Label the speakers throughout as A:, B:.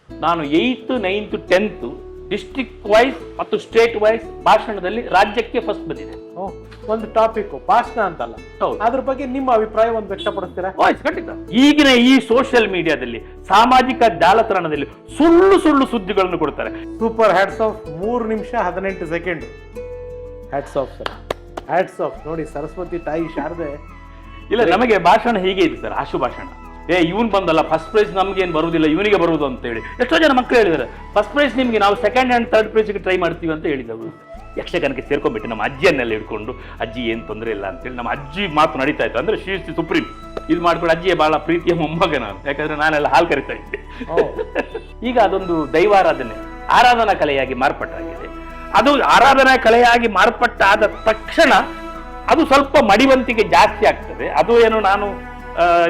A: ನಾನು 8th 9th 10th district wise ಮತ್ತು state wise ಭಾಷಣದಲ್ಲಿ ರಾಜ್ಯಕ್ಕೆ ಫಸ್ಟ್ ಬಂದಿದೆ.
B: ಒಂದು ಟಾಪಿಕ್ ಭಾಷಣ ಅಂತಲ್ಲ, ಅದ್ರ ಬಗ್ಗೆ ನಿಮ್ಮ ಅಭಿಪ್ರಾಯ ಒಂದು ವ್ಯಕ್ತಪಡಿಸ್ತೀರಾ?
A: ಖಂಡಿತ. ಈಗಿನ ಈ ಸೋಷಿಯಲ್ ಮೀಡಿಯಾದಲ್ಲಿ ಸಾಮಾಜಿಕ ಜಾಲತಾಣದಲ್ಲಿ ಸುಳ್ಳು ಸುಳ್ಳು ಸುದ್ದಿಗಳನ್ನು ಕೊಡ್ತಾರೆ.
B: Super, hats off. 3 ನಿಮಿಷ 18 second. Hats off sir, hats off. ನೋಡಿ ಸರಸ್ವತಿ ತಾಯಿ ಶಾರದೆ.
A: ಇಲ್ಲ, ನಮಗೆ ಭಾಷಣ ಹೀಗೆ ಇದೆ ಸರ್, ಆಶು ಭಾಷಣ. ಇವನ್ ಬಂದಲ್ಲ ಫಸ್ಟ್ ಪ್ರೈಸ್ ನಮ್ಗೇನು ಬರುವುದಿಲ್ಲ, ಇವನಿಗೆ ಬರುವುದು ಅಂತ ಹೇಳಿ ಎಷ್ಟೋ ಜನ ಮಕ್ಕಳು ಹೇಳಿದ್ದಾರೆ. ಫಸ್ಟ್ ಪ್ರೈಸ್ ನಿಮ್ಗೆ, ನಾವು ಸೆಕೆಂಡ್ ಆ್ಯಂಡ್ ಥರ್ಡ್ ಪ್ರೈಸ್ಗೆ ಟ್ರೈ ಮಾಡ್ತೀವಿ ಅಂತ ಹೇಳಿದವು. ಯಕ್ಷಗಾನಕ್ಕೆ ಸೇರ್ಕೊಂಡ್ಬಿಟ್ಟು ನಮ್ಮ ಅಜ್ಜಿಯನ್ನೆಲ್ಲ ಹಿಡ್ಕೊಂಡು, ಅಜ್ಜಿ ಏನು ತೊಂದರೆ ಇಲ್ಲ ಅಂತೇಳಿ ನಮ್ಮ ಅಜ್ಜಿ ಮಾತು ನಡೀತಾ ಇತ್ತು. ಅಂದ್ರೆ ಶಿ ಇಸ್ ದಿ ಸುಪ್ರೀಂ. ಇದು ಮಾಡ್ಕೊಂಡು ಅಜ್ಜಿಯೇ ಬಹಳ ಪ್ರೀತಿಯ ಮೊಮ್ಮಗ ನಾನು, ಯಾಕಂದ್ರೆ ನಾನೆಲ್ಲ ಹಾಲು ಕರಿತಾ ಇದ್ದೆ. ಈಗ ಅದೊಂದು ದೈವಾರಾಧನೆ, ಆರಾಧನಾ ಕಲೆಯಾಗಿ ಮಾರ್ಪಟ್ಟಾಗಿದೆ. ಅದು ಆರಾಧನಾ ಕಲೆಯಾಗಿ ಮಾರ್ಪಟ್ಟಾದ ತಕ್ಷಣ ಅದು ಸ್ವಲ್ಪ ಮಡಿವಂತಿಕೆ ಜಾಸ್ತಿ ಆಗ್ತದೆ. ಅದು ಏನು ನಾನು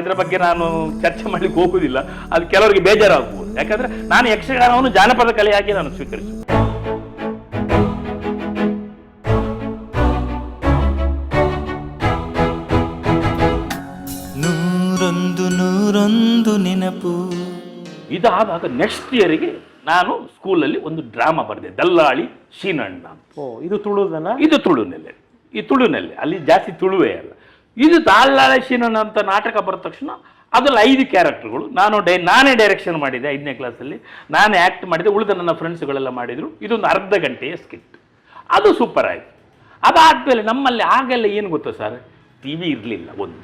A: ಇದರ ಬಗ್ಗೆ ನಾನು ಚರ್ಚೆ ಮಾಡ್ಲಿಕ್ಕೆ ಹೋಗುದಿಲ್ಲ, ಅದು ಕೆಲವರಿಗೆ ಬೇಜಾರಾಗಬಹುದು. ಯಾಕಂದ್ರೆ ನಾನು ಯಕ್ಷಗಾನವನ್ನು ಜಾನಪದ ಕಲೆಯಾಗಿ ನಾನು ಸ್ವೀಕರಿಸುವುದು.
C: ನೂರೊಂದು ನೆನಪು.
A: ಇದಾದಾಗ ನೆಕ್ಸ್ಟ್ ಇಯರ್ಗೆ ನಾನು ಸ್ಕೂಲಲ್ಲಿ ಒಂದು ಡ್ರಾಮಾ ಬರೆದೆ, ದಲ್ಲಾಳಿ ಶೀನಣ್ಣ.
B: ಇದು ತುಳುದನ? ಇದು
A: ತುಳುನೆಲೆ. ಈ ತುಳುನೆಲೆ ಅಲ್ಲಿ ಜಾಸ್ತಿ ತುಳುವೇ ಅಲ್ಲ. ಇದು ದಲ್ಲಾಳಿ ಶೀನಣ್ಣ ಅಂತ ನಾಟಕ ಬರೆದ ತಕ್ಷಣ ಅದ್ರಲ್ಲಿ 5 ಕ್ಯಾರೆಕ್ಟರ್ಗಳು ನಾನೇ ಡೈರೆಕ್ಷನ್ ಮಾಡಿದೆ. 5ನೇ ಕ್ಲಾಸಲ್ಲಿ ನಾನೇ ಆ್ಯಕ್ಟ್ ಮಾಡಿದೆ, ಉಳಿದ ನನ್ನ ಫ್ರೆಂಡ್ಸ್ಗಳೆಲ್ಲ ಮಾಡಿದರು. ಇದೊಂದು ಅರ್ಧ ಗಂಟೆಯ ಸ್ಕಿಟ್, ಅದು ಸೂಪರ್ ಆಯಿತು. ಅದಾದಮೇಲೆ ನಮ್ಮಲ್ಲಿ ಆಗೆಲ್ಲ ಏನು ಗೊತ್ತಾ ಸರ್, ಟಿ ವಿ ಇರಲಿಲ್ಲ ಒಂದು.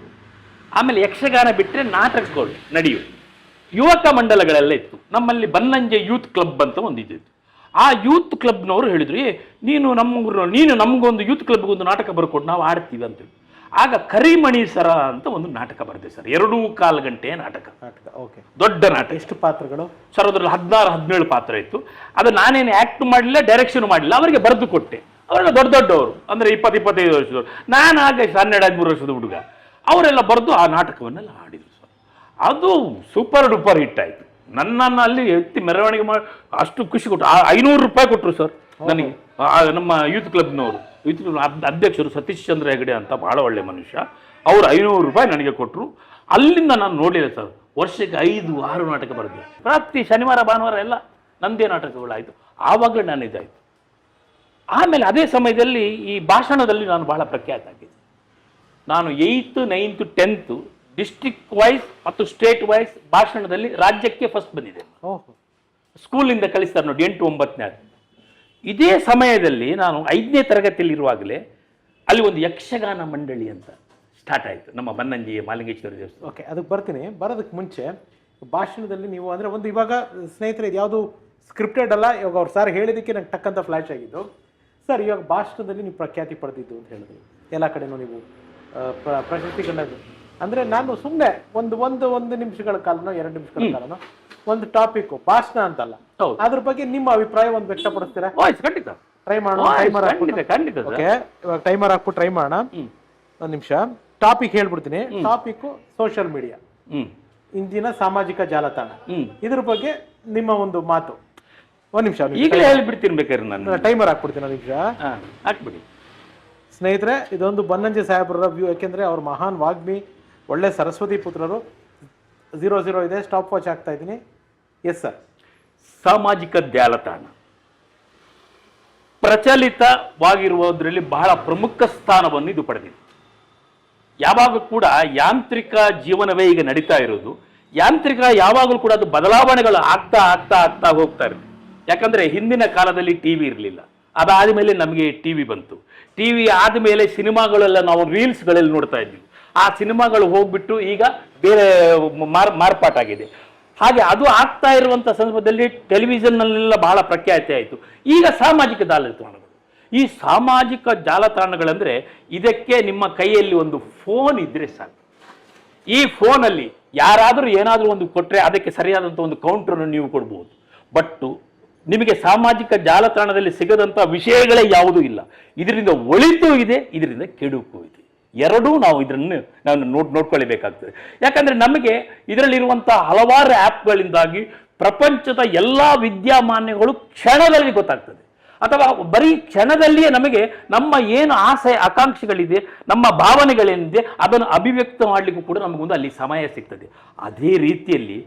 A: ಆಮೇಲೆ ಯಕ್ಷಗಾನ ಬಿಟ್ಟರೆ ನಾಟಕಗಳು ನಡೆಯುವು, ಯುವಕ ಮಂಡಲಗಳೆಲ್ಲ ಇತ್ತು. ನಮ್ಮಲ್ಲಿ ಬನ್ನಂಜೆ ಯೂತ್ ಕ್ಲಬ್ ಅಂತ ಒಂದಿತ್ತು. ಆ ಯೂತ್ ಕ್ಲಬ್ನವರು ಹೇಳಿದ್ರು, ನೀನು ನಮಗೊಂದು ಯೂತ್ ಕ್ಲಬ್ಗೊಂದು ನಾಟಕ ಬರ್ಕೊಟ್ಟು ನಾವು ಆಡ್ತೀವಿ ಅಂತೇಳಿ. ಆಗ ಕರಿಮಣಿ ಸರ ಅಂತ ಒಂದು ನಾಟಕ ಬರೆದೆ ಸರ್, 2.25 ಗಂಟೆಯ ನಾಟಕ. ದೊಡ್ಡ ನಾಟಕ.
B: ಎಷ್ಟು ಪಾತ್ರಗಳು
A: ಸರ್? ಅದರಲ್ಲಿ 16-17 ಪಾತ್ರ ಇತ್ತು. ಅದು ನಾನೇನು ಆ್ಯಕ್ಟ್ ಮಾಡಲಿಲ್ಲ, ಡೈರೆಕ್ಷನ್ ಮಾಡಲಿಲ್ಲ, ಅವರಿಗೆ ಬರೆದು ಕೊಟ್ಟೆ. ಅವರೆಲ್ಲ ದೊಡ್ಡವರು, ಅಂದರೆ 20-25 ವರ್ಷದವರು. ನಾನು ಆಗ 12-13 ವರ್ಷದ ಹುಡುಗ. ಅವರೆಲ್ಲ ಬರೆದು ಆ ನಾಟಕವನ್ನೆಲ್ಲ ಆಡಿದರು ಸರ್. ಅದು ಸೂಪರ್ ಡೂಪರ್ ಹಿಟ್ ಆಯಿತು. ನನ್ನನ್ನು ಅಲ್ಲಿ ಎತ್ತಿ ಮೆರವಣಿಗೆ ಮಾಡಿ ಅಷ್ಟು ಖುಷಿ ಕೊಟ್ಟರು. 500 ರೂಪಾಯಿ ಕೊಟ್ಟರು ಸರ್ ನನಗೆ, ನಮ್ಮ ಯೂತ್ ಕ್ಲಬ್ನವರು. ಯೂತ್ ಕ್ಲಬ್ ಅಧ್ಯಕ್ಷರು ಸತೀಶ್ ಚಂದ್ರ ಹೆಗಡೆ ಅಂತ ಭಾಳ ಒಳ್ಳೆ ಮನುಷ್ಯ. ಅವರು 500 ರೂಪಾಯಿ ನನಗೆ ಕೊಟ್ಟರು. ಅಲ್ಲಿಂದ ನಾನು ನೋಡಲಿಲ್ಲ ಸರ್. ವರ್ಷಕ್ಕೆ 5-6 ನಾಟಕ ಬರೆದೆ. ಪ್ರತಿ ಶನಿವಾರ ಭಾನುವಾರ ಎಲ್ಲ ನಂದೇ ನಾಟಕಗಳಾಯಿತು. ಆವಾಗಲೇ ನಾನು ಇದಾಯಿತು. ಆಮೇಲೆ ಅದೇ ಸಮಯದಲ್ಲಿ ಈ ಭಾಷಣದಲ್ಲಿ ನಾನು ಬಹಳ ಪ್ರಖ್ಯಾತ ಆಗಿದ್ದೆ. ನಾನು 8th 9th 10th district wise ಮತ್ತು ಸ್ಟೇಟ್ ವೈಸ್ ಭಾಷಣದಲ್ಲಿ ರಾಜ್ಯಕ್ಕೆ ಫಸ್ಟ್ ಬಂದಿದೆ. ಸ್ಕೂಲಿಂದ ಕಲಿಸ್ತಾರೆ ನೋಡಿ, 8, 9ನೇ. ಇದೇ ಸಮಯದಲ್ಲಿ ನಾನು 5ನೇ ತರಗತಿಯಲ್ಲಿ ಇರುವಾಗಲೇ ಅಲ್ಲಿ ಒಂದು ಯಕ್ಷಗಾನ ಮಂಡಳಿ ಅಂತ ಸ್ಟಾರ್ಟ್ ಆಯಿತು, ನಮ್ಮ ಬನ್ನಂಜಿಯ ಮಾಲಿಂಗೇಶ್ವರ ದೇವಸ್ಥಾನ.
B: ಓಕೆ, ಅದಕ್ಕೆ ಬರ್ತೀನಿ. ಬರೋದಕ್ಕೆ ಮುಂಚೆ ಭಾಷಣದಲ್ಲಿ ನೀವು ಅಂದರೆ ಒಂದು ಇವಾಗ ಸ್ನೇಹಿತರೆ ಇದು ಯಾವುದು ಸ್ಕ್ರಿಪ್ಟೆಡ್ ಅಲ್ಲ, ಇವಾಗ ಅವ್ರು ಸರ್ ಹೇಳಿದ್ದಕ್ಕೆ ನಂಗೆ ಟಕ್ಕಂತ ಫ್ಲ್ಯಾಶ್ ಆಗಿದ್ದು. ಸರ್, ಇವಾಗ ಭಾಷಣದಲ್ಲಿ ನೀವು ಪ್ರಖ್ಯಾತಿ ಪಡೆದಿದ್ದು ಅಂತ ಹೇಳಿದ್ರಿ, ಎಲ್ಲ ಕಡೆನೂ ನೀವು ಪ್ರಶಸ್ತಿಗಳನ್ನ. ಅಂದರೆ ನಾನು ಸುಮ್ಮನೆ ಒಂದು ನಿಮಿಷಗಳ ಕಾಲನೋ 2 ನಿಮಿಷಗಳ ಕಾಲನೋ ಒಂದು ಟಾಪಿಕ್ ಭಾಷಣ ಅಂತಲ್ಲ, ಅದ್ರ ಬಗ್ಗೆ ನಿಮ್ಮ ಅಭಿಪ್ರಾಯ ಒಂದು ವ್ಯಕ್ತಪಡಿಸ್ತೀರಾ?
A: ಖಂಡಿತ.
B: ಟ್ರೈ ಮಾಡೋಣ. ಓಕೆ, ಇವಾಗ ಟೈಮರ್ ಹಾಕ್ಬಿಟ್ಟು ಟ್ರೈ ಮಾಡೋಣ. 1 ನಿಮಿಷ. ಟಾಪಿಕ್ ಹೇಳ್ಬಿಡ್ತೀನಿ. ಟಾಪಿಕ್ ಸೋಷಿಯಲ್ ಮೀಡಿಯಾ, ಇಂದಿನ ಸಾಮಾಜಿಕ ಜಾಲತಾಣ. ಇದ್ರ ಬಗ್ಗೆ ನಿಮ್ಮ ಒಂದು ಮಾತು. 1 ನಿಮಿಷ.
A: ಈಗಲೇ ಹೇಳಿಬಿಡ್ತೀನಿ ಬೇಕಾದ್ರೆ ನಾನು.
B: ಟೈಮರ್ ಹಾಕ್ಬಿಡ್ತೀನಿ. 1 ನಿಮಿಷ
A: ಹಾಕ್ಬಿಡಿ.
B: ಸ್ನೇಹಿತರೆ, ಇದೊಂದು ಬನ್ನಂಜೆ ಸಾಹೇಬ್ರ ವ್ಯೂ. ಯಾಕೆಂದ್ರೆ ಅವ್ರ ಮಹಾನ್ ವಾಗ್ಮಿ, ಒಳ್ಳೆ ಸರಸ್ವತಿ ಪುತ್ರರು. 00 ಇದೆ. ಸ್ಟಾಪ್ ವಾಚ್ ಆಗ್ತಾ ಇದ್ದೀನಿ. Yes sir.
A: ಸಾಮಾಜಿಕ ಜಾಲತಾಣ ಪ್ರಚಲಿತವಾಗಿರುವುದರಲ್ಲಿ ಬಹಳ ಪ್ರಮುಖ ಸ್ಥಾನವನ್ನು ಇದು ಪಡೆದಿದೆ. ಯಾವಾಗ ಕೂಡ ಯಾಂತ್ರಿಕ ಜೀವನವೇ ಈಗ ನಡೀತಾ ಇರೋದು. ಯಾಂತ್ರಿಕ ಯಾವಾಗಲೂ ಕೂಡ ಅದು ಬದಲಾವಣೆಗಳು ಆಗ್ತಾ ಹೋಗ್ತಾ ಇರುತ್ತೆ. ಯಾಕಂದ್ರೆ ಹಿಂದಿನ ಕಾಲದಲ್ಲಿ ಟಿವಿ ಇರಲಿಲ್ಲ, ಅದಾದ ಮೇಲೆ ನಮಗೆ ಟಿವಿ ಬಂತು. ಟಿವಿ ಆದಮೇಲೆ ಸಿನಿಮಾಗಳೆಲ್ಲ ನಾವು ರೀಲ್ಸ್ಗಳಲ್ಲಿ ನೋಡ್ತಾ ಇದ್ವಿ. ಆ ಸಿನಿಮಾಗಳು ಹೋಗ್ಬಿಟ್ಟು ಈಗ ಬೇರೆ ಮಾರ್ಪಾಟಾಗಿದೆ. ಹಾಗೆ ಅದು ಆಗ್ತಾ ಇರುವಂಥ ಸಂದರ್ಭದಲ್ಲಿ ಟೆಲಿವಿಷನ್ನಲ್ಲೆಲ್ಲ ಬಹಳ ಪ್ರಖ್ಯಾತಿ ಆಯಿತು. ಈಗ ಸಾಮಾಜಿಕ ಜಾಲತಾಣಗಳು. ಈ ಸಾಮಾಜಿಕ ಜಾಲತಾಣಗಳಂದರೆ ಇದಕ್ಕೆ ನಿಮ್ಮ ಕೈಯಲ್ಲಿ ಒಂದು ಫೋನ್ ಇದ್ದರೆ ಸಾಕು. ಈ ಫೋನಲ್ಲಿ ಯಾರಾದರೂ ಏನಾದರೂ ಒಂದು ಕೊಟ್ಟರೆ ಅದಕ್ಕೆ ಸರಿಯಾದಂಥ ಒಂದು ಕೌಂಟ್ರನ್ನು ನೀವು ಕೊಡ್ಬೋದು. ಬಟ್ ನಿಮಗೆ ಸಾಮಾಜಿಕ ಜಾಲತಾಣದಲ್ಲಿ ಸಿಗದಂಥ ವಿಷಯಗಳೇ ಯಾವುದೂ ಇಲ್ಲ. ಇದರಿಂದ ಒಳಿತು ಇದೆ, ಇದರಿಂದ ಕೆಡುಕು ಇದೆ. ಎರಡೂ ನಾವು ನೋಡ್ಕೊಳ್ಳಬೇಕಾಗ್ತದೆ. ಯಾಕಂದರೆ ನಮಗೆ ಇದರಲ್ಲಿರುವಂಥ ಹಲವಾರು ಆ್ಯಪ್ಗಳಿಂದಾಗಿ ಪ್ರಪಂಚದ ಎಲ್ಲ ವಿದ್ಯಮಾನ್ಯಗಳು ಕ್ಷಣದಲ್ಲಿ ಗೊತ್ತಾಗ್ತದೆ. ಅಥವಾ ಬರೀ ಕ್ಷಣದಲ್ಲಿಯೇ ನಮಗೆ ನಮ್ಮ ಏನು ಆಸೆ ಆಕಾಂಕ್ಷೆಗಳಿದೆ, ನಮ್ಮ ಭಾವನೆಗಳೇನಿದೆ ಅದನ್ನು ಅಭಿವ್ಯಕ್ತ ಮಾಡಲಿಕ್ಕೂ ಕೂಡ ನಮಗೊಂದು ಅಲ್ಲಿ ಸಮಯ ಸಿಗ್ತದೆ. ಅದೇ ರೀತಿಯಲ್ಲಿ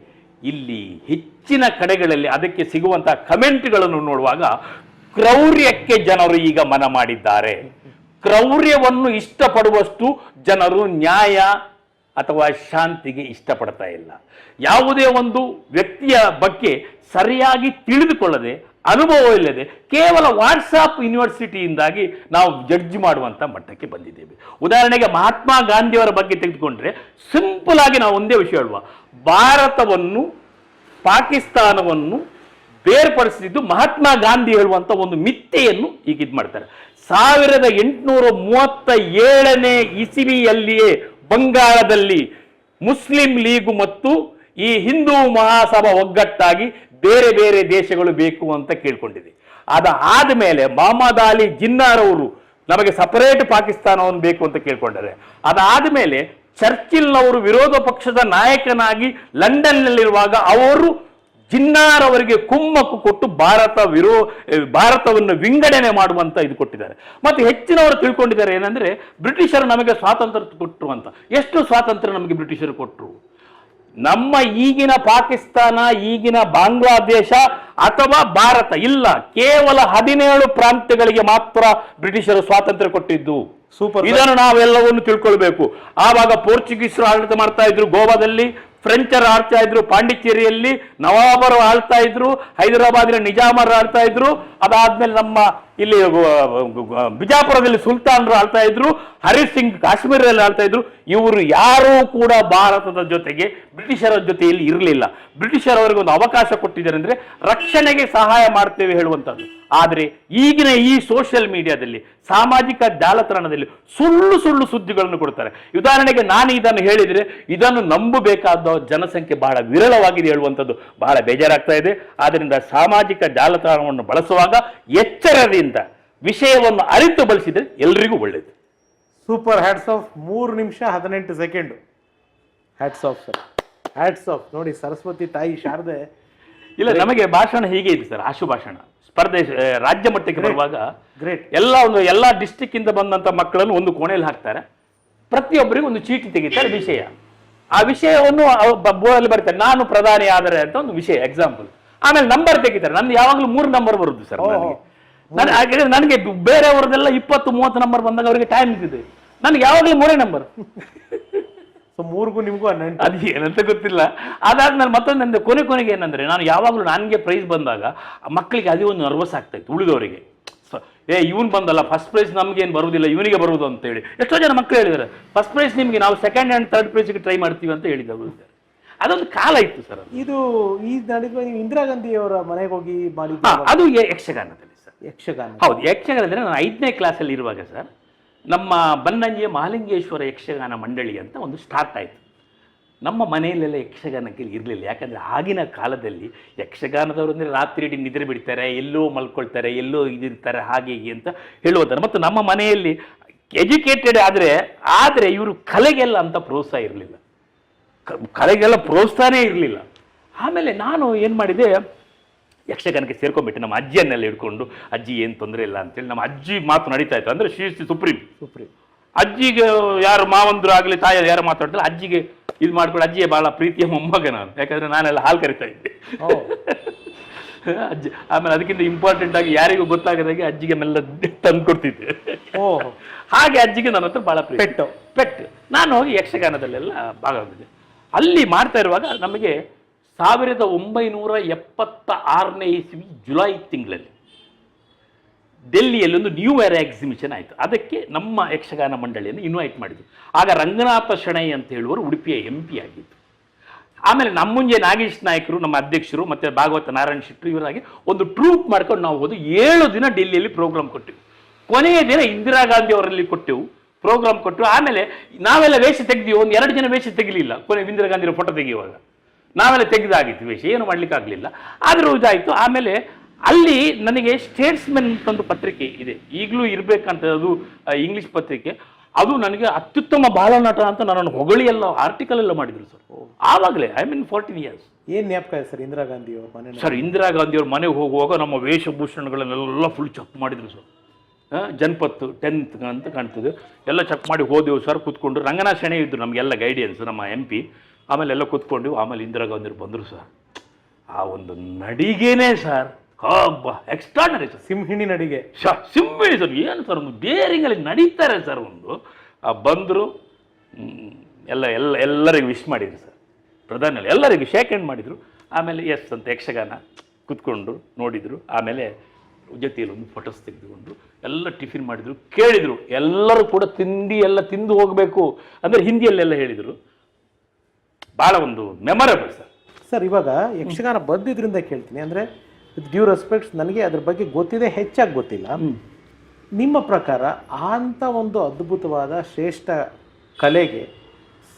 A: ಇಲ್ಲಿ ಹೆಚ್ಚಿನ ಕಡೆಗಳಲ್ಲಿ ಅದಕ್ಕೆ ಸಿಗುವಂತಹ ಕಮೆಂಟ್ಗಳನ್ನು ನೋಡುವಾಗ ಕ್ರೌರ್ಯಕ್ಕೆ ಜನರು ಈಗ ಮನ ಮಾಡಿದ್ದಾರೆ. ಕ್ರೌರ್ಯವನ್ನು ಇಷ್ಟಪಡುವಷ್ಟು ಜನರು ನ್ಯಾಯ ಅಥವಾ ಶಾಂತಿಗೆ ಇಷ್ಟಪಡ್ತಾ ಇಲ್ಲ. ಯಾವುದೇ ಒಂದು ವ್ಯಕ್ತಿಯ ಬಗ್ಗೆ ಸರಿಯಾಗಿ ತಿಳಿದುಕೊಳ್ಳದೆ, ಅನುಭವ ಇಲ್ಲದೆ, ಕೇವಲ ವಾಟ್ಸಾಪ್ ಯೂನಿವರ್ಸಿಟಿಯಿಂದಾಗಿ ನಾವು ಜಡ್ಜ್ ಮಾಡುವಂಥ ಮಟ್ಟಕ್ಕೆ ಬಂದಿದ್ದೇವೆ. ಉದಾಹರಣೆಗೆ ಮಹಾತ್ಮ ಗಾಂಧಿಯವರ ಬಗ್ಗೆ ತೆಗೆದುಕೊಂಡ್ರೆ ಸಿಂಪಲ್ ಆಗಿ ನಾವು ಒಂದೇ ವಿಷಯ ಹೇಳುವ, ಭಾರತವನ್ನು ಪಾಕಿಸ್ತಾನವನ್ನು ಬೇರ್ಪಡಿಸಿದ್ದು ಮಹಾತ್ಮ ಗಾಂಧಿ ಹೇಳುವಂಥ ಒಂದು ಮಿಥ್ಯೆಯನ್ನು ಈಗ ಇದು ಮಾಡ್ತಾರೆ. 1837 ಇಸವಿಯಲ್ಲಿಯೇ ಬಂಗಾಳದಲ್ಲಿ ಮುಸ್ಲಿಂ ಲೀಗು ಮತ್ತು ಈ ಹಿಂದೂ ಮಹಾಸಭಾ ಒಗ್ಗಟ್ಟಾಗಿ ಬೇರೆ ಬೇರೆ ದೇಶಗಳು ಬೇಕು ಅಂತ ಕೇಳ್ಕೊಂಡಿದೆ. ಅದಾದ ಮೇಲೆ ಮೊಹಮ್ಮದ್ ಅಲಿ ಜಿನ್ನಾರ್ ಅವರು ನಮಗೆ ಸಪರೇಟ್ ಪಾಕಿಸ್ತಾನವನ್ನು ಬೇಕು ಅಂತ ಕೇಳ್ಕೊಂಡರೆ, ಅದಾದ ಮೇಲೆ ಚರ್ಚಿಲ್ನವರು ವಿರೋಧ ಪಕ್ಷದ ನಾಯಕನಾಗಿ ಲಂಡನ್ನಲ್ಲಿರುವಾಗ ಅವರು ಜಿನ್ನಾರ್ ಅವರಿಗೆ ಕುಮ್ಮಕ್ಕು ಕೊಟ್ಟು ಭಾರತವನ್ನು ವಿಂಗಡಣೆ ಮಾಡುವಂತ ಇದು ಕೊಟ್ಟಿದ್ದಾರೆ. ಮತ್ತೆ ಹೆಚ್ಚಿನವರು ತಿಳ್ಕೊಂಡಿದ್ದಾರೆ ಏನಂದ್ರೆ ಬ್ರಿಟಿಷರು ನಮಗೆ ಸ್ವಾತಂತ್ರ್ಯ ಕೊಟ್ಟರು ಅಂತ. ಎಷ್ಟು ಸ್ವಾತಂತ್ರ್ಯ ನಮಗೆ ಬ್ರಿಟಿಷರು ಕೊಟ್ಟರು? ನಮ್ಮ ಈಗಿನ ಪಾಕಿಸ್ತಾನ, ಈಗಿನ ಬಾಂಗ್ಲಾದೇಶ ಅಥವಾ ಭಾರತ ಇಲ್ಲ, ಕೇವಲ 17 ಪ್ರಾಂತ್ಯಗಳಿಗೆ ಮಾತ್ರ ಬ್ರಿಟಿಷರು ಸ್ವಾತಂತ್ರ್ಯ ಕೊಟ್ಟಿದ್ದು.
B: ಸೂಪರ್.
A: ಇದನ್ನು ನಾವೆಲ್ಲವನ್ನು ತಿಳ್ಕೊಳ್ಬೇಕು. ಆವಾಗ ಪೋರ್ಚುಗೀಸರು ಆಡಳಿತ ಮಾಡ್ತಾ ಇದ್ರು ಗೋವಾದಲ್ಲಿ, ಫ್ರೆಂಚರು ಆಳ್ತಾ ಇದ್ರು ಪಾಂಡಿಚೇರಿಯಲ್ಲಿ, ನವಾಬರು ಆಳ್ತಾ ಇದ್ರು, ಹೈದರಾಬಾದಿನ ನಿಜಾಮರು ಆಳ್ತಾ ಇದ್ರು, ಅದಾದ್ಮೇಲೆ ನಮ್ಮ ಇಲ್ಲಿ ಬಿಜಾಪುರದಲ್ಲಿ ಸುಲ್ತಾನರು ಆಳ್ತಾ ಇದ್ರು, ಹರಿ ಸಿಂಗ್ ಕಾಶ್ಮೀರದಲ್ಲಿ ಆಳ್ತಾ ಇದ್ರು. ಇವರು ಯಾರೂ ಕೂಡ ಭಾರತದ ಜೊತೆಗೆ ಬ್ರಿಟಿಷರ ಜೊತೆಯಲ್ಲಿ ಇರಲಿಲ್ಲ. ಬ್ರಿಟಿಷರವರಿಗೆ ಒಂದು ಅವಕಾಶ ಕೊಟ್ಟಿದ್ದಾರೆ ಅಂದ್ರೆ ರಕ್ಷಣೆಗೆ ಸಹಾಯ ಮಾಡ್ತೇವೆ ಹೇಳುವಂಥದ್ದು. ಆದರೆ ಈಗಿನ ಈ ಸೋಷಿಯಲ್ ಮೀಡಿಯಾದಲ್ಲಿ, ಸಾಮಾಜಿಕ ಜಾಲತಾಣದಲ್ಲಿ ಸುಳ್ಳು ಸುಳ್ಳು ಸುದ್ದಿಗಳನ್ನು ಕೊಡ್ತಾರೆ. ಉದಾಹರಣೆಗೆ ನಾನು ಇದನ್ನು ಹೇಳಿದರೆ ಇದನ್ನು ನಂಬಬೇಕಾದ ಜನಸಂಖ್ಯೆ ಬಹಳ ವಿರಳವಾಗಿದೆ ಹೇಳುವಂಥದ್ದು ಬಹಳ ಬೇಜಾರಾಗ್ತಾ ಇದೆ. ಆದ್ದರಿಂದ ಸಾಮಾಜಿಕ ಜಾಲತಾಣವನ್ನು ಬಳಸುವಾಗ ಎಚ್ಚರದಿಂದ ವಿಷಯವನ್ನು ಅರಿತು ಬಳಸಿದರೆ ಎಲ್ರಿಗೂ ಒಳ್ಳೆಯದು.
B: ಸೂಪರ್. Hats off. 3 ನಿಮಿಷ 18 second. Hats off sir, hats off. ನೋಡಿ, ಸರಸ್ವತಿ ತಾಯಿ ಶಾರದೆ.
A: ಇಲ್ಲ, ನಮಗೆ ಭಾಷಣ ಹೀಗೆ ಇದೆ ಸರ್, ಆಶು ಭಾಷಣ ಸ್ಪರ್ಧೆ ರಾಜ್ಯ ಮಟ್ಟಕ್ಕೆ ಬರುವಾಗ
B: ಗ್ರೇಟ್.
A: ಎಲ್ಲ ಡಿಸ್ಟಿಕ್ ಇಂದ ಬಂದಂತ ಮಕ್ಕಳನ್ನು ಒಂದು ಕೋಣೆಯಲ್ಲಿ ಹಾಕ್ತಾರೆ, ಪ್ರತಿಯೊಬ್ಬರಿಗೂ ಒಂದು ಚೀಟಿ ತೆಗಿತಾರೆ ವಿಷಯ. ಆ ವಿಷಯವನ್ನು ಬೋರ್ಡಲ್ಲಿ ಬರ್ತಾರೆ, ನಾನು ಪ್ರಧಾನಿ ಆದರೆ ಅಂತ ಒಂದು ವಿಷಯ ಎಕ್ಸಾಂಪಲ್. ಆಮೇಲೆ ನಂಬರ್ ತೆಗಿತಾರೆ. ನಂದು ಯಾವಾಗಲೂ 3 ನಂಬರ್ ಬರುದು ಸರ್. ನನಗೆ ಬೇರೆಯವ್ರದೆಲ್ಲ 20-30 ನಂಬರ್ ಬಂದಾಗ ಅವರಿಗೆ ಟೈಮ್ ಇದೆ, ನನಗೆ ಯಾವಾಗಲೂ 3 ನಂಬರ್.
B: ಸೊ 3ಗೂ ನಿಮಗೂ
A: ಅದು ಏನಂತ ಗೊತ್ತಿಲ್ಲ. ಅದಾದ್ಮೇಲೆ ಮತ್ತೊಂದು ಕೊನೆಗೆ ಏನಂದ್ರೆ, ನಾನು ಯಾವಾಗಲೂ ನನಗೆ ಪ್ರೈಸ್ ಬಂದಾಗ ಮಕ್ಕಳಿಗೆ ಅದೇ ಒಂದು ನರ್ವಸ್ ಆಗ್ತಾ ಇತ್ತು, ಉಳಿದವರಿಗೆ. ಇವನ್ ಬಂದಲ್ಲ ಫಸ್ಟ್ ಪ್ರೈಸ್, ನಮ್ಗೇನು ಬರುವುದಿಲ್ಲ, ಇವನಿಗೆ ಬರುವುದು ಅಂತ ಹೇಳಿ ಎಷ್ಟೋ ಜನ ಮಕ್ಕಳು ಹೇಳಿದ್ದಾರೆ. ಫಸ್ಟ್ ಪ್ರೈಸ್ ನಿಮ್ಗೆ, ನಾವು ಸೆಕೆಂಡ್ ಆ್ಯಂಡ್ ಥರ್ಡ್ ಪ್ರೈಸ್ಗೆ ಟ್ರೈ ಮಾಡ್ತೀವಿ ಅಂತ ಹೇಳಿದ್ರು. ಅದೊಂದು ಕಾಲ ಇತ್ತು ಸರ್.
B: ಇದು ಈ ನಡುವೆ ನೀವು ಇಂದಿರಾ ಗಾಂಧಿ ಅವರ ಮನೆಗೆ ಹೋಗಿ ಮಾಡಿ
A: ಅದು ಯಕ್ಷಗಾನದಲ್ಲಿ ಸರ್.
B: ಯಕ್ಷಗಾನ,
A: ಹೌದು, ಯಕ್ಷಗಾನದಲ್ಲಿ ನಾನು 5ನೇ ಕ್ಲಾಸಲ್ಲಿ ಇರುವಾಗ ಸರ್, ನಮ್ಮ ಬನ್ನಂಜಿಯ ಮಹಾಲಿಂಗೇಶ್ವರ ಯಕ್ಷಗಾನ ಮಂಡಳಿ ಅಂತ ಒಂದು ಸ್ಟಾರ್ಟ್ ಆಯಿತು. ನಮ್ಮ ಮನೆಯಲ್ಲೆಲ್ಲ ಯಕ್ಷಗಾನಕ್ಕೆ ಇರಲಿಲ್ಲ. ಯಾಕಂದರೆ ಆಗಿನ ಕಾಲದಲ್ಲಿ ಯಕ್ಷಗಾನದವರು ಅಂದರೆ ರಾತ್ರಿ ಇಡೀ ನಿದ್ರೆ ಬಿಡ್ತಾರೆ, ಎಲ್ಲೋ ಮಲ್ಕೊಳ್ತಾರೆ, ಎಲ್ಲೋ ಇದಿರ್ತಾರೆ, ಹಾಗೆ ಹೀಗೆ ಅಂತ ಹೇಳುವಂತಾರೆ. ಮತ್ತು ನಮ್ಮ ಮನೆಯಲ್ಲಿ ಎಜುಕೇಟೆಡ್ ಆದರೆ ಇವರು ಕಲೆಗೆಲ್ಲ ಅಂತ ಪ್ರೋತ್ಸಾಹ ಇರಲಿಲ್ಲ, ಕಲೆಗೆಲ್ಲ ಪ್ರೋತ್ಸಾಹನೇ ಇರಲಿಲ್ಲ. ಆಮೇಲೆ ನಾನು ಏನು ಮಾಡಿದೆ, ಯಕ್ಷಗಾನಕ್ಕೆ ಸೇರ್ಕೊಂಡ್ಬಿಟ್ಟೆ. ನಮ್ಮ ಅಜ್ಜಿಯನ್ನೆಲ್ಲ ಹಿಡ್ಕೊಂಡು, ಅಜ್ಜಿ ಏನು ತೊಂದರೆ ಇಲ್ಲ ಅಂತೇಳಿ ನಮ್ಮ ಅಜ್ಜಿ ಮಾತು ನಡೀತಾ ಇತ್ತು. ಅಂದರೆ ಶಿ ಇಸ್ ಸುಪ್ರೀಂ. ಅಜ್ಜಿಗೆ ಯಾರು ಮಾವಂದ್ರು ಆಗಲಿ ತಾಯಿ ಯಾರು ಮಾತಾಡ್ತಾರೆ, ಅಜ್ಜಿಗೆ ಇದು ಮಾಡ್ಕೊಂಡು, ಅಜ್ಜಿಯೇ ಭಾಳ ಪ್ರೀತಿಯ ಮೊಮ್ಮಗ ನಾನು, ಯಾಕಂದರೆ ನಾನೆಲ್ಲ ಹಾಲು ಕರಿತಾ ಇದ್ದೆ ಅಜ್ಜಿ. ಆಮೇಲೆ ಅದಕ್ಕಿಂತ ಇಂಪಾರ್ಟೆಂಟ್ ಆಗಿ ಯಾರಿಗೂ ಗೊತ್ತಾಗದಾಗೆ ಅಜ್ಜಿಗೆ ಮೆಲ್ಲ ತಂದು ಕೊಡ್ತಿದ್ದೆ. ಹಾಗೆ ಅಜ್ಜಿಗೆ ನನ್ನ ಹತ್ರ ಭಾಳ ಪೆಟ್ಟು. ನಾನು ಹೋಗಿ ಯಕ್ಷಗಾನದಲ್ಲೆಲ್ಲ ಭಾಗವಹಿಸಿದೆ. ಅಲ್ಲಿ ಮಾಡ್ತಾ ಇರುವಾಗ ನಮಗೆ 1976ನೇ ಇಸವಿ ಜುಲೈ ತಿಂಗಳಲ್ಲಿ ಡೆಲ್ಲಿಯಲ್ಲಿ ಒಂದು ನ್ಯೂ ಏರಾ ಎಕ್ಸಿಬಿಷನ್ ಆಯಿತು. ಅದಕ್ಕೆ ನಮ್ಮ ಯಕ್ಷಗಾನ ಮಂಡಳಿಯನ್ನು ಇನ್ವೈಟ್ ಮಾಡಿದ್ರು. ಆಗ ರಂಗನಾಥ ಶೆಣೈ ಅಂತ ಹೇಳುವರು ಉಡುಪಿಯ MP ಆಗಿತ್ತು. ಆಮೇಲೆ ನಮ್ಮ ಮುಂಜೆ ನಾಗೇಶ್ ನಾಯ್ಕರು, ನಮ್ಮ ಅಧ್ಯಕ್ಷರು, ಮತ್ತು ಭಾಗವತ ನಾರಾಯಣ ಶೆಟ್ಟರು, ಇವರಾಗಿ ಒಂದು ಟ್ರೂಪ್ ಮಾಡ್ಕೊಂಡು ನಾವು ಹೋದು 7 ದಿನ ಡೆಲ್ಲಿಯಲ್ಲಿ ಪ್ರೋಗ್ರಾಮ್ ಕೊಟ್ಟೆವು. ಕೊನೆಯ ದಿನ ಇಂದಿರಾ ಗಾಂಧಿ ಅವರಲ್ಲಿ ಕೊಟ್ಟೆವು, ಪ್ರೋಗ್ರಾಮ್ ಕೊಟ್ಟು. ಆಮೇಲೆ ನಾವೆಲ್ಲ ವೇಷ ತೆಗೆದೀವಿ, 1-2 ಜನ ವೇಷ ತೆಗಿಲಿಲ್ಲ. ಕೊನೆ ಇಂದಿರಾ ಗಾಂಧಿ ಫೋಟೋ ತೆಗೆಯುವಾಗ ನಾವೆಲ್ಲ ತೆಗೆದಾಗಿತ್ತು ವೇಷ, ಏನು ಮಾಡಲಿಕ್ಕಾಗಲಿಲ್ಲ. ಆದರೂ ಇದಾಯಿತು. ಆಮೇಲೆ ಅಲ್ಲಿ ನನಗೆ ಸ್ಟೇಟ್ಸ್ಮನ್ ಅಂತ ಒಂದು ಪತ್ರಿಕೆ ಇದೆ, ಈಗಲೂ ಇರಬೇಕಂತ, ಅದು ಇಂಗ್ಲಿಷ್ ಪತ್ರಿಕೆ. ಅದು ನನಗೆ ಅತ್ಯುತ್ತಮ ಬಾಲನಟ ಅಂತ ನನ್ನನ್ನು ಹೊಗಳಿ ಎಲ್ಲ ಆರ್ಟಿಕಲ್ ಎಲ್ಲ ಮಾಡಿದ್ರು ಸರ್. ಆವಾಗಲೇ ಐ ಮೀನ್ 14 ಇಯರ್ಸ್.
B: ಏನು ಜ್ಞಾಪಕ ಇದೆ ಸರ್ ಇಂದಿರಾ ಗಾಂಧಿ ಅವ್ರ ಮನೆ?
A: ಸರ್, ಇಂದಿರಾ ಗಾಂಧಿ ಅವ್ರ ಮನೆಗೆ ಹೋಗುವಾಗ ನಮ್ಮ ವೇಷಭೂಷಣಗಳನ್ನೆಲ್ಲ ಫುಲ್ ಚೆಕ್ ಮಾಡಿದ್ರು ಸರ್. ಜನಪತ್ತು 10th ಅಂತ ಕಾಣ್ತದೆ, ಎಲ್ಲ ಚೆಕ್ ಮಾಡಿ ಹೋದೆವು ಸರ್. ಕೂತ್ಕೊಂಡು ರಂಗನಾಥ ಶೆಣೈ ಇದ್ರು ನಮಗೆಲ್ಲ ಗೈಡೆನ್ಸ್, ನಮ್ಮ MP. ಆಮೇಲೆ ಎಲ್ಲ ಕೂತ್ಕೊಂಡು ಆಮೇಲೆ ಇಂದಿರಾ ಗಾಂಧಿ ಬಂದರು ಸರ್. ಆ ಒಂದು ನಡಿಗೆನೇ ಸರ್ ಎಕ್ಸ್ಟ್ರಾರ್ಡನರಿ ಸರ್.
B: ಸಿಂಹಿಣಿ ನಡಿಗೆ
A: ಸಿಂಹಿಣಿ ಸರ್, ಏನು ಸರ್ ಒಂದು ಡೇರಿಂಗಲ್ಲಿ ನಡೀತಾರೆ ಸರ್. ಒಂದು ಬಂದರು, ಎಲ್ಲರಿಗೂ ವಿಶ್ ಮಾಡಿದ್ರು ಸರ್. ಪ್ರಧಾನಿ ಎಲ್ಲರಿಗೂ ಶೇಕ್ ಹ್ಯಾಂಡ್ ಮಾಡಿದರು. ಆಮೇಲೆ ಎಸ್ ಅಂತ ಯಕ್ಷಗಾನ ಕೂತ್ಕೊಂಡು ನೋಡಿದರು. ಆಮೇಲೆ ಜೊತೆಯಲ್ಲಿ ಒಂದು ಫೋಟೋಸ್ ತೆಗೆದುಕೊಂಡು ಎಲ್ಲ ಟಿಫಿನ್ ಮಾಡಿದರು, ಕೇಳಿದರು. ಎಲ್ಲರೂ ಕೂಡ ತಿಂಡಿ ಎಲ್ಲ ತಿಂದು ಹೋಗಬೇಕು ಅಂದರೆ ಹಿಂದಿಯಲ್ಲೆಲ್ಲ ಹೇಳಿದರು. ಭಾಳ ಒಂದು ಮೆಮೊರೇಬಲ್ ಸರ್.
B: ಸರ್, ಇವಾಗ ಯಕ್ಷಗಾನ ಬಂದಿದ್ರಿಂದ ಕೇಳ್ತೀನಿ, ಅಂದರೆ ವಿತ್ ಡ್ಯೂ ರೆಸ್ಪೆಕ್ಟ್ಸ್, ನನಗೆ ಅದ್ರ ಬಗ್ಗೆ ಗೊತ್ತಿದೆ, ಹೆಚ್ಚಾಗಿ ಗೊತ್ತಿಲ್ಲ. ನಿಮ್ಮ ಪ್ರಕಾರ ಅಂಥ ಒಂದು ಅದ್ಭುತವಾದ ಶ್ರೇಷ್ಠ ಕಲೆಗೆ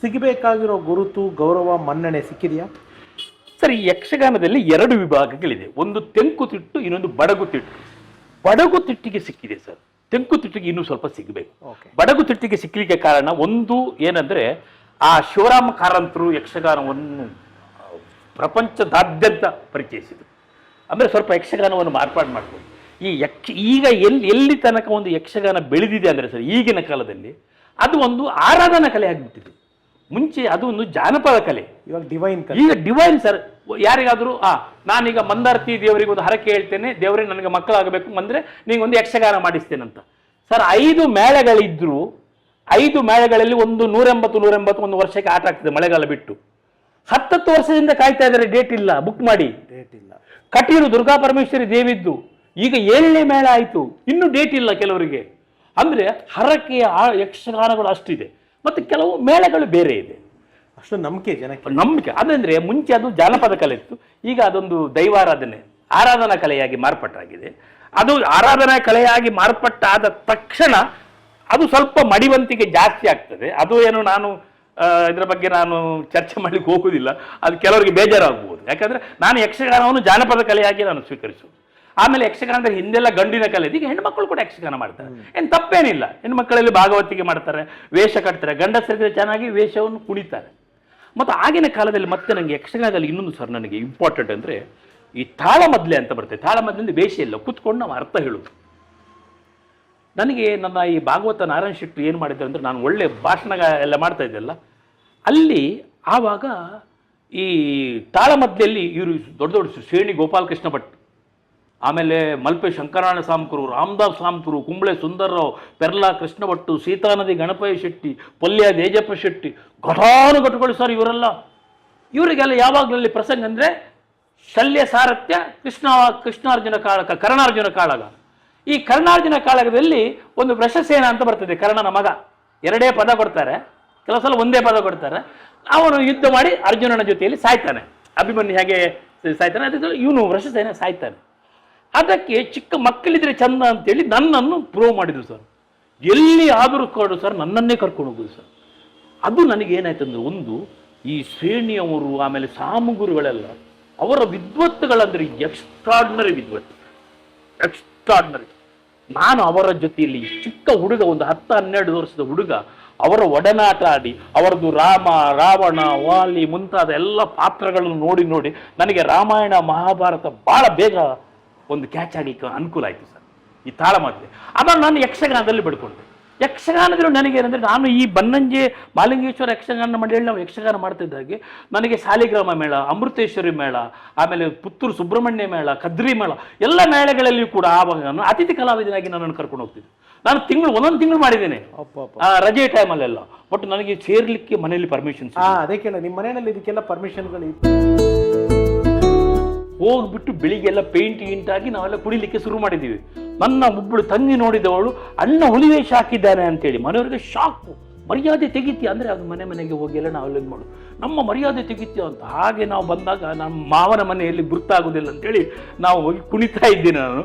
B: ಸಿಗಬೇಕಾಗಿರೋ ಗುರುತು, ಗೌರವ, ಮನ್ನಣೆ ಸಿಕ್ಕಿದೆಯಾ?
A: ಸರ್, ಈ ಯಕ್ಷಗಾನದಲ್ಲಿ 2 ವಿಭಾಗಗಳಿದೆ. ಒಂದು ತೆಂಕುತಿಟ್ಟು, ಇನ್ನೊಂದು ಬಡಗುತಿಟ್ಟು. ಬಡಗುತಿಟ್ಟಿಗೆ ಸಿಕ್ಕಿದೆ ಸರ್, ತೆಂಕುತಿಟ್ಟಿಗೆ ಇನ್ನೂ ಸ್ವಲ್ಪ ಸಿಗಬೇಕು. ಬಡಗುತಿಟ್ಟಿಗೆ ಸಿಕ್ಕಲಿಕ್ಕೆ ಕಾರಣ ಒಂದು ಏನಂದರೆ, ಆ ಶಿವರಾಮ ಕಾರಂತರು ಯಕ್ಷಗಾನವನ್ನು ಪ್ರಪಂಚದಾದ್ಯಂತ ಪರಿಚಯಿಸಿದರು. ಅಂದರೆ ಸ್ವಲ್ಪ ಯಕ್ಷಗಾನವನ್ನು ಮಾರ್ಪಾಡು ಮಾಡ್ಬೋದು. ಈಗ ಎಲ್ಲಿ ತನಕ ಒಂದು ಯಕ್ಷಗಾನ ಬೆಳೆದಿದೆ ಅಂದರೆ ಸರ್, ಈಗಿನ ಕಾಲದಲ್ಲಿ ಅದು ಒಂದು ಆರಾಧನಾ ಕಲೆ ಆಗಿಬಿಟ್ಟಿದೆ. ಮುಂಚೆ ಅದು ಒಂದು ಜಾನಪದ ಕಲೆ,
B: ಇವಾಗ ಡಿವೈನ್ ಕಲೆ.
A: ಈಗ ಡಿವೈನ್ ಸರ್. ಯಾರಿಗಾದರೂ ನಾನೀಗ ಮಂದಾರ್ತಿ ದೇವರಿಗೆ ಒಂದು ಹರಕೆ ಹೇಳ್ತೇನೆ, ದೇವರೇ ನನಗೆ ಮಕ್ಕಳಾಗಬೇಕು ಅಂದರೆ ನಿಂಗೊಂದು ಯಕ್ಷಗಾನ ಮಾಡಿಸ್ತೇನಂತ ಸರ್. 5 ಮೇಳಗಳಿದ್ರು, 5 ಮೇಳಗಳಲ್ಲಿ ಒಂದು 180 ಒಂದು ವರ್ಷಕ್ಕೆ ಆಟ ಆಗ್ತದೆ ಮಳೆಗಾಲ ಬಿಟ್ಟು. 10 ವರ್ಷದಿಂದ ಕಾಯ್ತಾ ಇದ್ದಾರೆ, ಡೇಟ್ ಇಲ್ಲ, ಬುಕ್ ಮಾಡಿ.
B: ಡೇಟ್ ಇಲ್ಲ.
A: ಕಟೀಲು ದುರ್ಗಾ ಪರಮೇಶ್ವರಿ ದೇವಿದ್ದು ಈಗ 7ನೇ ಮೇಳ ಆಯಿತು, ಇನ್ನೂ ಡೇಟ್ ಇಲ್ಲ ಕೆಲವರಿಗೆ. ಅಂದರೆ ಹರಕೆಯ ಯಕ್ಷಗಾನಗಳು ಅಷ್ಟಿದೆ, ಮತ್ತು ಕೆಲವು ಮೇಳಗಳು ಬೇರೆ ಇದೆ.
B: ಅಷ್ಟು ನಂಬಿಕೆ ಜನಕ್ಕೆ,
A: ನಂಬಿಕೆ. ಅದಂದರೆ ಮುಂಚೆ ಅದು ಜಾನಪದ ಕಲೆ ಇತ್ತು, ಈಗ ಅದೊಂದು ದೈವಾರಾಧನೆ, ಆರಾಧನಾ ಕಲೆಯಾಗಿ ಮಾರ್ಪಾಟಾಗಿದೆ. ಅದು ಆರಾಧನಾ ಕಲೆಯಾಗಿ ಮಾರ್ಪಾಟಾದ ತಕ್ಷಣ ಅದು ಸ್ವಲ್ಪ ಮಡಿವಂತಿಕೆ ಜಾಸ್ತಿ ಆಗ್ತದೆ. ಅದು ಏನು ನಾನು ಇದರ ಬಗ್ಗೆ ನಾನು ಚರ್ಚೆ ಮಾಡಲಿಕ್ಕೆ ಹೋಗುವುದಿಲ್ಲ, ಅದು ಕೆಲವರಿಗೆ ಬೇಜಾರಾಗಬಹುದು. ಯಾಕಂದರೆ ನಾನು ಯಕ್ಷಗಾನವನ್ನು ಜಾನಪದ ಕಲೆಯಾಗಿ ನಾನು ಸ್ವೀಕರಿಸುವುದು. ಆಮೇಲೆ ಯಕ್ಷಗಾನದಲ್ಲಿ ಹಿಂದೆಲ್ಲ ಗಂಡಿನ ಕಲೆ, ಈಗ ಹೆಣ್ಮಕ್ಳು ಕೂಡ ಯಕ್ಷಗಾನ ಮಾಡ್ತಾರೆ, ಏನು ತಪ್ಪೇನಿಲ್ಲ. ಹೆಣ್ಮಕ್ಕಳಲ್ಲಿ ಭಾಗವತಿಕೆ ಮಾಡ್ತಾರೆ, ವೇಷ ಕಟ್ತಾರೆ, ಗಂಡಸರಿಗೆ ಚೆನ್ನಾಗಿ ವೇಷವನ್ನು ಕುಣಿತಾರೆ. ಮತ್ತು ಆಗಿನ ಕಾಲದಲ್ಲಿ ಮತ್ತೆ ನನಗೆ ಯಕ್ಷಗಾನದಲ್ಲಿ ಇನ್ನೊಂದು ಸರ್ ನನಗೆ ಇಂಪಾರ್ಟೆಂಟ್ ಅಂದರೆ, ಈ ತಾಳಮದ್ಲೆ ಅಂತ ಬರ್ತದೆ. ತಾಳಮದ್ಲೆ ವೇಷ ಇಲ್ಲ, ಕೂತ್ಕೊಂಡು ನಾವು ಅರ್ಥ ಹೇಳೋದು. ನನಗೆ ನನ್ನ ಈ ಭಾಗವತ ನಾರಾಯಣ ಶೆಟ್ಟಿ ಏನು ಮಾಡಿದ್ದಾರೆ ಅಂದರೆ, ನಾನು ಒಳ್ಳೆ ಭಾಷಣ ಎಲ್ಲ ಮಾಡ್ತಾ ಇದ್ದೆಲ್ಲ ಅಲ್ಲಿ, ಆವಾಗ ಈ ತಾಳಮದ್ಲೆಯಲ್ಲಿ ಇವರು ದೊಡ್ಡ ದೊಡ್ಡ ಶ್ರೇಣಿ ಗೋಪಾಲಕೃಷ್ಣ ಭಟ್, ಆಮೇಲೆ ಮಲ್ಪೆ ಶಂಕರಾಯಣ ಸಾಮ್ಕರು, ರಾಮದಾಸ್ ಸಾಮ್ಕರು, ಕುಂಬಳೆ ಸುಂದರ್ರಾವ್, ಪೆರ್ಲಾ ಕೃಷ್ಣ ಭಟ್ಟು, ಸೀತಾನದಿ ಗಣಪಯ್ಯ ಶೆಟ್ಟಿ, ಪಲ್ಯ ದೇಜಪ್ಪ ಶೆಟ್ಟಿ, ಘಟಾನುಘಟುಗಳು ಸರ್ ಇವರೆಲ್ಲ. ಇವರಿಗೆಲ್ಲ ಯಾವಾಗಲಲ್ಲಿ ಪ್ರಸಂಗ ಅಂದರೆ ಶಲ್ಯ ಸಾರಥ್ಯ, ಕೃಷ್ಣಾರ್ಜುನ ಕಾಳಗ, ಕರ್ಣಾರ್ಜುನ ಕಾಳಗ. ಈ ಕರ್ಣಾರ್ಜುನ ಕಾಳಗದಲ್ಲಿ ಒಂದು ವೃಷಸೇನ ಅಂತ ಬರ್ತದೆ, ಕರ್ಣನ ಮಗ. 2 ಪದ ಕೊಡ್ತಾರೆ, ಕೆಲವು ಸಲ 1 ಪದ ಕೊಡ್ತಾರೆ. ಅವನು ಯುದ್ಧ ಮಾಡಿ ಅರ್ಜುನನ ಜೊತೆಯಲ್ಲಿ ಸಾಯ್ತಾನೆ. ಅಭಿಮನ್ಯು ಹೇಗೆ ಸಾಯ್ತಾನೆ, ಅದಕ್ಕೆ ಇವನು ವೃಷಸೇನ ಸಾಯ್ತಾನೆ. ಅದಕ್ಕೆ ಚಿಕ್ಕ ಮಕ್ಕಳಿದ್ರೆ ಚಂದ ಅಂತೇಳಿ ನನ್ನನ್ನು ಪ್ರೂವ್ ಮಾಡಿದ್ರು ಸರ್. ಎಲ್ಲಿ ಆದರೂ ಕೊಡು ಸರ್, ನನ್ನನ್ನೇ ಕರ್ಕೊಂಡು ಹೋಗುದು ಸರ್. ಅದು ನನಗೇನಾಯ್ತು ಅಂದರೆ, ಒಂದು ಈ ಶ್ರೇಣಿಯವರು, ಆಮೇಲೆ ಸಾಮಗುರುಗಳೆಲ್ಲ ಅವರ ವಿದ್ವತ್ತುಗಳಂದರೆ ಎಕ್ಸ್ಟ್ರಾರ್ಡಿನರಿ ವಿದ್ವತ್ತು, ಎಕ್ಸ್ಟ್ರಾರ್ಡಿನರಿ. ನಾನು ಅವರ ಜೊತೆಯಲ್ಲಿ ಚಿಕ್ಕ ಹುಡುಗ, ಒಂದು 10-12 ವರ್ಷದ ಹುಡುಗ, ಅವರ ಒಡನಾಟ ಆಡಿ ಅವರದ್ದು ರಾಮ, ರಾವಣ, ವಾಲಿ ಮುಂತಾದ ಎಲ್ಲ ಪಾತ್ರಗಳನ್ನು ನೋಡಿ ನೋಡಿ ನನಗೆ ರಾಮಾಯಣ ಮಹಾಭಾರತ ಭಾಳ ಬೇಗ ಒಂದು ಕ್ಯಾಚ್ ಆಗಲಿಕ್ಕೆ ಅನುಕೂಲ ಆಯಿತು ಸರ್, ಈ ತಾಳಮದ್ಲೆ. ಆಮೇಲೆ ನಾನು ಯಕ್ಷಗಾನದಲ್ಲಿ ಬಿಡ್ಕೊಂಡೆ. ಯಕ್ಷಗಾನದಲ್ಲಿ ನನಗೇನೆಂದರೆ, ನಾನು ಈ ಬನ್ನಂಜೆ ಮಾಲಿಂಗೇಶ್ವರ ಯಕ್ಷಗಾನ ಮಂಡಳಿ ನಾವು ಯಕ್ಷಗಾನ ಮಾಡ್ತಿದ್ದಾಗೆ ನನಗೆ ಶಾಲಿಗ್ರಾಮ ಮೇಳ, ಅಮೃತೇಶ್ವರಿ ಮೇಳ, ಆಮೇಲೆ ಪುತ್ತೂರು ಸುಬ್ರಹ್ಮಣ್ಯ ಮೇಳ, ಕದ್ರಿ ಮೇಳ, ಎಲ್ಲ ಮೇಳಗಳಲ್ಲಿಯೂ ಕೂಡ ಆವಾಗ ನಾನು ಅತಿಥಿ ಕಲಾವಿದನಾಗಿ ನನ್ನನ್ನು ಕರ್ಕೊಂಡು ಹೋಗ್ತಿದ್ದೆ. ನಾನು ಒಂದೊಂದು ತಿಂಗಳು ಮಾಡಿದ್ದೇನೆ ರಜೆ ಟೈಮಲ್ಲೆಲ್ಲ. ಬಟ್ ನನಗೆ ಸೇರ್ಲಿಕ್ಕೆ ಮನೆಯಲ್ಲಿ ಪರ್ಮಿಷನ್.
B: ಅದೇ ಕೇಳ, ನಿಮ್ಮ ಮನೆಯಲ್ಲಿ ಇದಕ್ಕೆಲ್ಲ ಪರ್ಮಿಷನ್ಗಳು
A: ಹೋಗ್ಬಿಟ್ಟು ಬೆಳಿಗ್ಗೆಲ್ಲ ಪೇಂಟ್ ಗಿಂಟಾಗಿ ನಾವೆಲ್ಲ ಕುಡಿಲಿಕ್ಕೆ ಶುರು ಮಾಡಿದ್ದೀವಿ. ನನ್ನ ಒಬ್ಬಳು ತಂಗಿ ನೋಡಿದವಳು, ಅಣ್ಣ ಹುಲಿವೇಷ ಹಾಕಿದ್ದಾನೆ ಅಂತೇಳಿ ಮನೆಯವರಿಗೆ ಶಾಕು. ಮರ್ಯಾದೆ ತೆಗಿತೀಯ ಅಂದರೆ ಅದು ಮನೆಗೆ ಹೋಗಿ ಎಲ್ಲ ನಾವೆಲ್ಲ ಮಾಡೋದು, ನಮ್ಮ ಮರ್ಯಾದೆ ತೆಗಿತೀಯ ಅಂತ. ಹಾಗೆ ನಾವು ಬಂದಾಗ ನಮ್ಮ ಮಾವನ ಮನೆಯಲ್ಲಿ ಗುರ್ತಾಗೋದಿಲ್ಲ ಅಂತೇಳಿ ನಾವು ಹೋಗಿ ಕುಣಿತಾ ಇದ್ದೀನಿ ನಾನು.